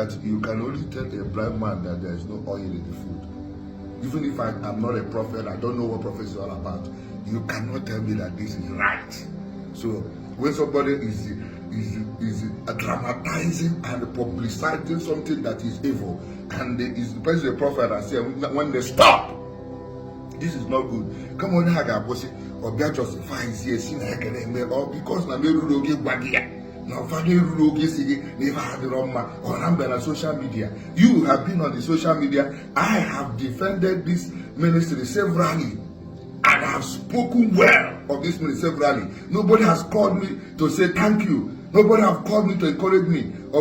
that you can only tell a blind man that there is no oil in the food. Even if I'm not a prophet, I don't know what prophecy is all about. You cannot tell me that this is right. So when somebody is dramatizing and publicizing something that is evil, and is the person a prophet and say when they stop, this is not good. Come on, or be justifies yes, or because na on social media. You have been on the social media. I have defended this ministry severally, and I have spoken well of this ministry severally. Nobody has called me to say thank you. Nobody has called me to encourage me. It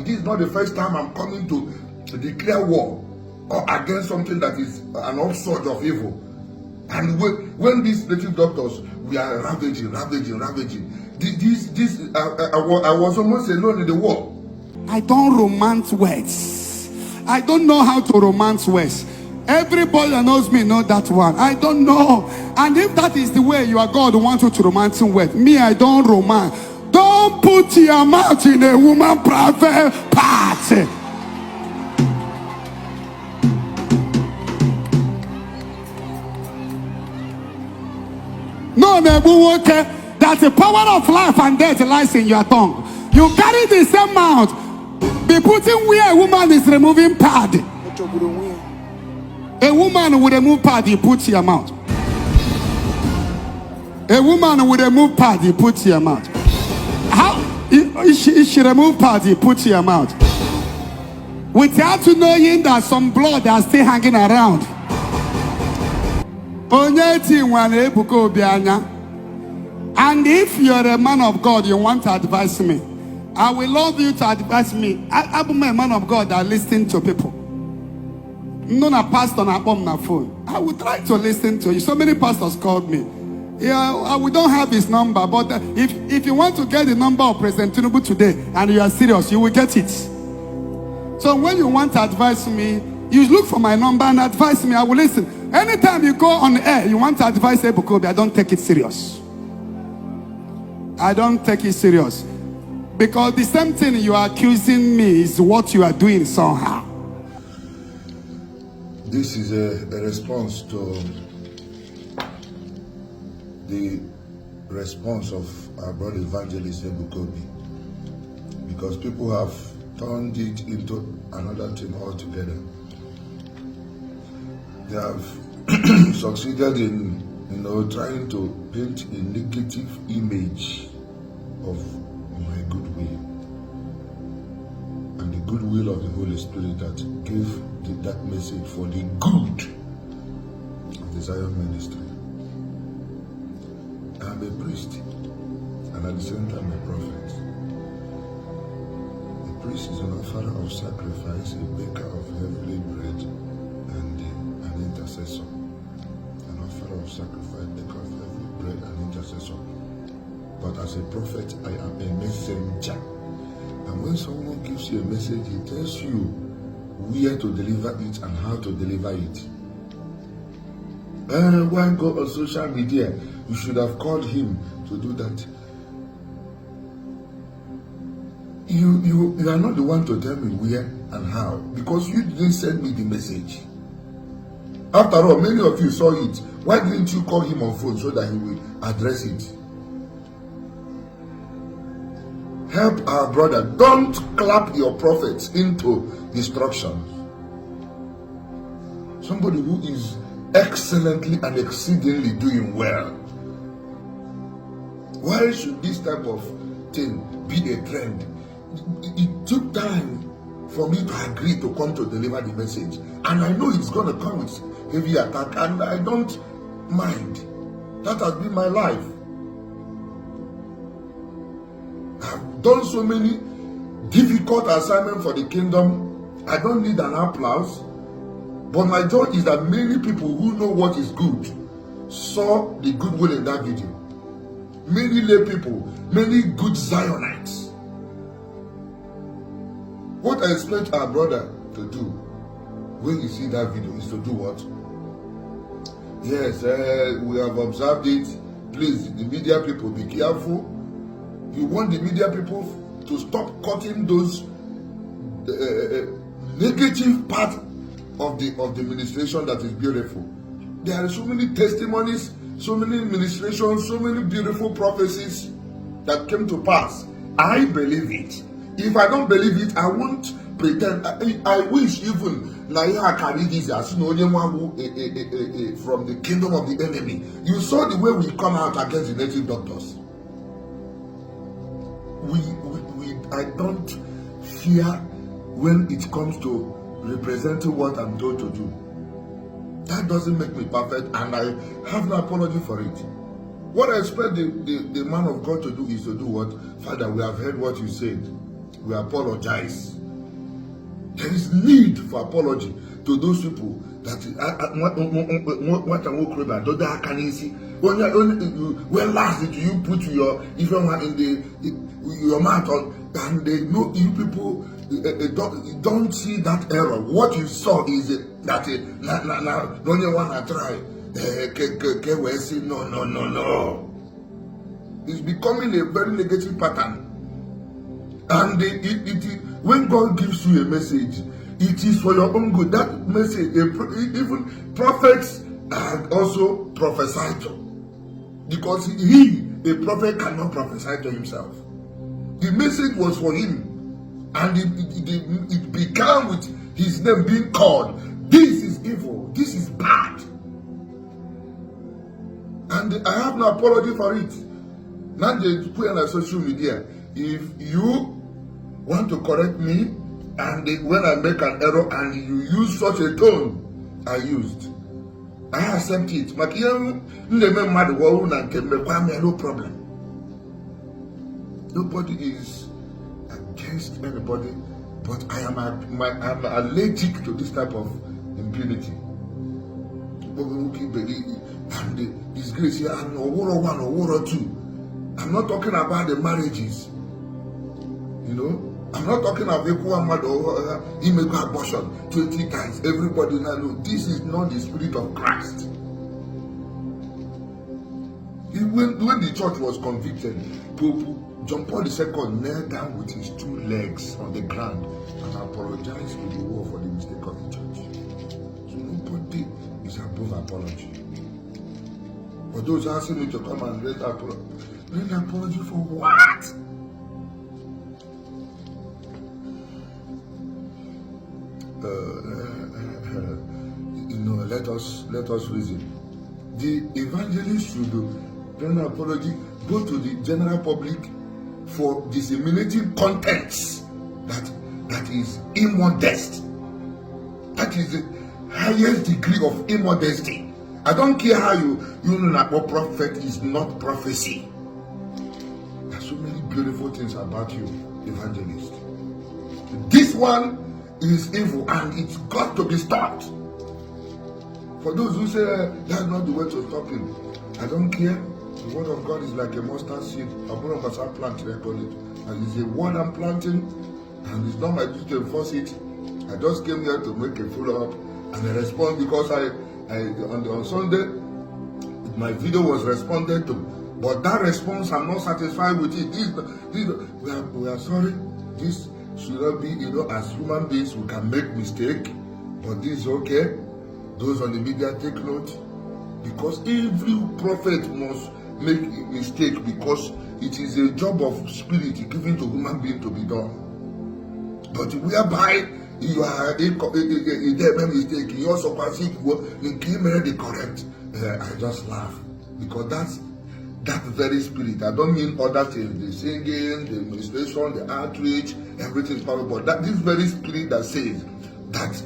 is not the first time I'm coming to declare war or against something that is an upside of evil. And when these native doctors, we are ravaging. I was almost alone in the war. I don't romance words. I don't know how to romance words. Everybody that knows me know that one. I don't know. And if that is the way your God wants you to romance words, me, I don't romance. Don't put your mouth in a woman private part. No, that the power of life and death lies in your tongue. You carry the same mouth. Be putting where a woman is removing pad. A woman with a move pad, you put your mouth. A woman with a move pad, you put your mouth. How? If she remove pad, you put your mouth. Without knowing that some blood are still hanging around. And if you're a man of God, you want to advise me, I will love you to advise me. I'm a man of God that listens to people. Not a pastor on my phone. I will try to listen to you. So many pastors called me. Yeah, we don't have his number, but if you want to get the number of President Tinubu today and you are serious, you will get it. So when you want to advise me, you look for my number and advise me. I will listen. Anytime you go on air, you want to advise Ebuka Obi, I don't take it serious. I don't take it serious. Because the same thing you are accusing me is what you are doing somehow. This is a response to the response of our brother Evangelist Ebuka Obi, because people have turned it into another thing altogether. They have succeeded in trying to paint a negative image of my goodwill and the goodwill of the Holy Spirit that gave that message for the good of the Zion ministry. I'm a priest and at the same time a prophet. A priest is an offerer of sacrifice, a baker of heavenly bread, and an intercessor. An offerer of sacrifice, baker of heavenly bread, and intercessor. But as a prophet, I am a messenger. And when someone gives you a message, he tells you where to deliver it and how to deliver it. Why go on social media? You should have called him to do that. You are not the one to tell me where and how, because you didn't send me the message. After all, many of you saw it. Why didn't you call him on phone so that he will address it? Help our brother. Don't clap your prophets into destruction. Somebody who is excellently and exceedingly doing well. Why should this type of thing be a trend? It took time for me to agree to come to deliver the message. And I know it's going to come with heavy attack, and I don't mind. That has been my life. I've done so many difficult assignments for the kingdom. I don't need an applause. But my joy is that many people who know what is good saw the goodwill in that video. Many lay people, many good Zionites. What I expect our brother to do when you see that video is to do what? Yes, we have observed it. Please, the media people, be careful. You want the media people to stop cutting those negative part of the administration that is beautiful. There are so many testimonies, so many administrations, so many beautiful prophecies that came to pass. I believe it. If I don't believe it, I won't pretend. I wish even Naya carry this as from the kingdom of the enemy. You saw the way we come out against the native doctors. I don't fear when it comes to representing what I'm told to do. That doesn't make me perfect, and I have no apology for it. What I expect the man of God to do is to do what? Father, we have heard what you said. We apologize. There is need for apology to those people that when last did you put your even one in your mouth on, and they know you people don't see that error. What you saw is that don't you want to try? No. It's becoming a very negative pattern. And when God gives you a message, it is for your own good. That message, even prophets are also prophesied to. Because a prophet cannot prophesy to himself. The message was for him. And it began with his name being called. This is evil. This is bad. And I have no apology for it. Now they put on social media. If you want to correct me, and when I make an error and you use such a tone I used, I accept it. No problem. Nobody is against anybody, but I'm allergic to this type of impunity. And the disgrace here, and war 1 or war 2. I'm not talking about the marriages. You know, I'm not talking about equal mother or abortion 20 times. Everybody knows this is not the spirit of Christ. When the church was convicted, Pope John Paul II knelt down with his 2 legs on the ground and apologized to the world for the mistake of the church. So nobody is above apology. For those asking me to come and render apology for what? Let us reason. The evangelist should render apology both to the general public for disseminating contents that is immodest. That is the highest degree of immodesty. I don't care how you know that what prophet is not prophecy. There's so many beautiful things about you, evangelist. This one is evil and it's got to be stopped. For those who say that's not the way to stop him, I don't care. The word of God is like a mustard seed. I'm going to plant it. And it's a word I'm planting, and it's not my duty to enforce it. I just came here to make a follow-up and a response because on Sunday my video was responded to, but that response I'm not satisfied with it. We are sorry. This should not be, as human beings we can make mistake, but this is okay. Those on the media take note, because every prophet must make a mistake, because it is a job of spirit given to human being to be done. But whereby you are a mistake, you also perceive the correct. I just laugh, because that's that very spirit. I don't mean other things, the singing, the administration, the outreach, everything is powerful. But this very spirit that says that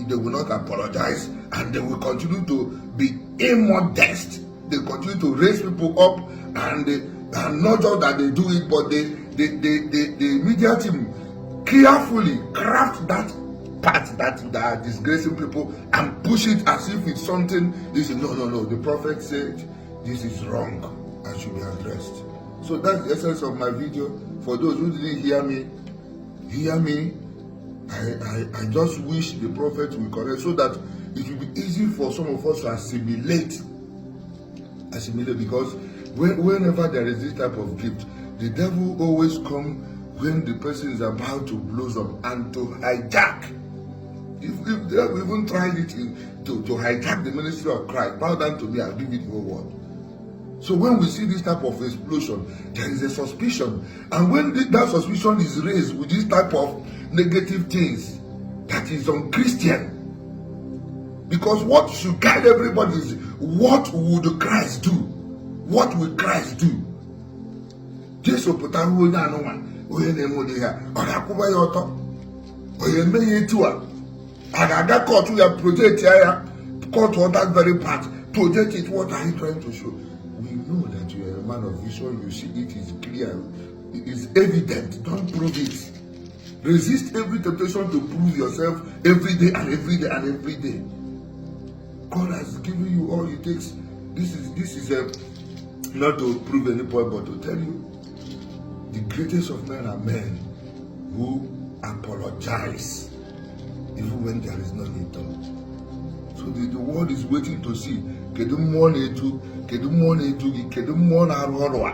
they will not apologize and they will continue to be immodest. They continue to raise people up, and not just that they do it, but the media team carefully craft that part that are disgracing people and push it as if it's something. This is no. The prophet said this is wrong and should be addressed. So that's the essence of my video. For those who didn't hear me. I just wish the prophet will correct, so that it will be easy for some of us to assimilate, because Whenever there is this type of gift, the devil always come when the person is about to blossom and to hijack. If they have even tried it to hijack the ministry of Christ, bow down to me, I'll give it your word. So when we see this type of explosion, there is a suspicion. And when that suspicion is raised with this type of negative things, that is unchristian. Because what should guide everybody is, what would Christ do? What will Christ do? Jesus putaru onye anụmanụ, onye na-eme ihe a, ọ ga-akwụba ya ọtọ, onye eme ya etu a, a ga-aga court ya project ya, court on that very part, project it. What are you trying to show? We know that you are a man of vision, you see it is clear, it is evident, don't prove it. Resist every temptation to prove yourself every day and every day and every day. God has given you all it takes. This is not to prove any point, but to tell you the greatest of men are men who apologize even when there is no need to. So the world is waiting to see. Kedu mmụọ na-etu, kedu mmụọ na-etu gị, kedu mmụọ na-arụ ọrụ a.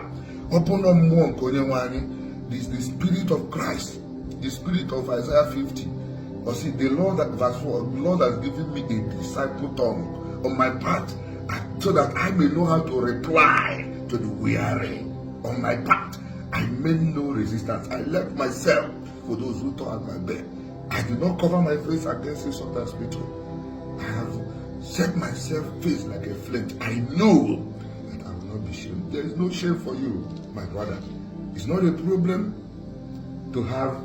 Open up mmụọ nke onye nwe anyị. This the spirit of Christ, the spirit of Isaiah 50. Or see, the Lord, verse 4, the Lord has given me a disciple tongue on my path, so that I may know how to reply to the weary. On my path, I made no resistance. I left myself for those who tore at my bed. I did not cover my face against the sword and spittle. I have set myself face like a flint. I know that I will not be shamed. There is no shame for you, my brother. It's not a problem to have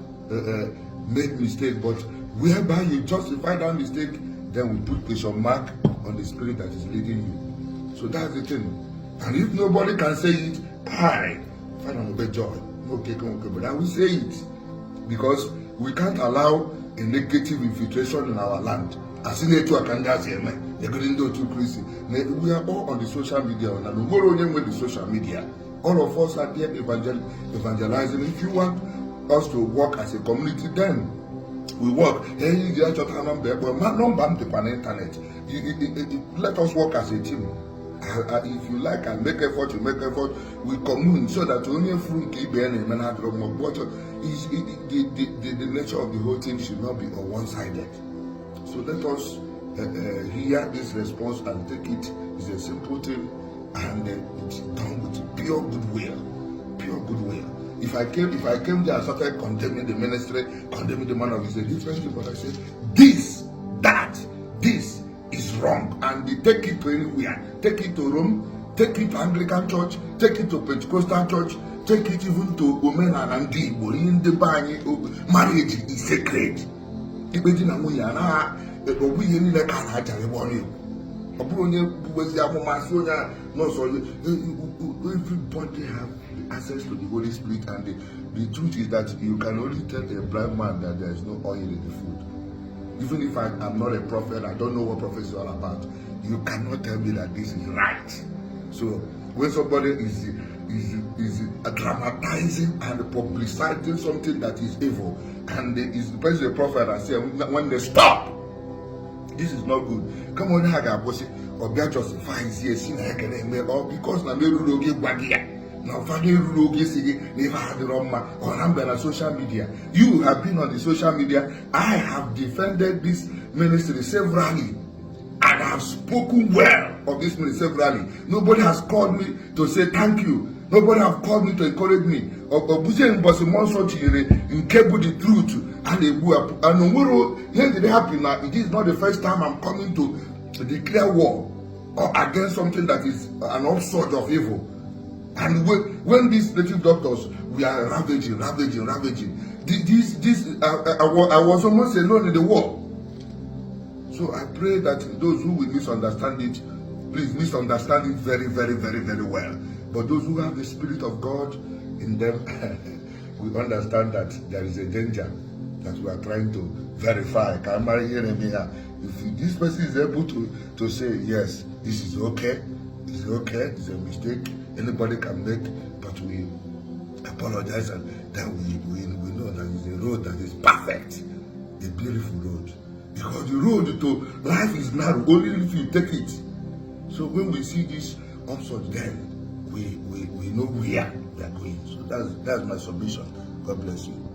made mistake, but whereby you justify that mistake, then we put question mark on the spirit that is leading you. So that's the thing. And if nobody can say it, I find an obey joy. Okay, but I will say it, because we can't allow a negative infiltration in our land. As in it, I can just hear me. They're going to do too crazy. We are all on the social media, and no more with the social media. All of us are there evangelizing. If you want us to work as a community, then we work. Let us work as a team. If you like and make effort, you make effort. We commune so that only from the nature of the whole thing should not be on one-sided. So let us hear this response and take it. It's a simple thing, and it's done with pure goodwill. Pure goodwill. If I came there and started condemning the ministry, condemning the man of Israel, different thing, but I said, this is wrong. And they take it to anywhere. Take it to Rome, take it to Anglican church, take it to Pentecostal church, take it even to Omenala and Ndi Igbo. In the Bible, marriage is sacred. Everybody have access to the Holy Spirit, and the truth is that you can only tell a blind man that there is no oil in the food. Even if I'm not a prophet, I don't know what prophecy is all about, you cannot tell me that this is right. So when somebody is dramatizing and publicizing something that is evil, and is the person a prophet and say when they stop, this is not good. Come on, or be justified here, or because na now, on social media. You have been on the social media. I have defended this ministry severally, and I have spoken well of this ministry severally. Nobody has called me to say thank you. Nobody has called me to encourage me. In cable the truth and here did it happen now. It is not the first time I'm coming to declare war or against something that is an upsurge of evil. And when these native doctors, we are ravaging. I was almost alone in the war. So I pray that those who will misunderstand it, please misunderstand it very, very, very, very well. But those who have the Spirit of God in them, we understand that there is a danger that we are trying to verify. If this person is able to say, yes, this is okay, it's a mistake, anybody can make, but we apologize, and then we know that it's a road that is perfect, a beautiful road. Because the road to life is narrow, only if you take it. So when we see this upsurge, then we know where we are going. So that's my submission. God bless you.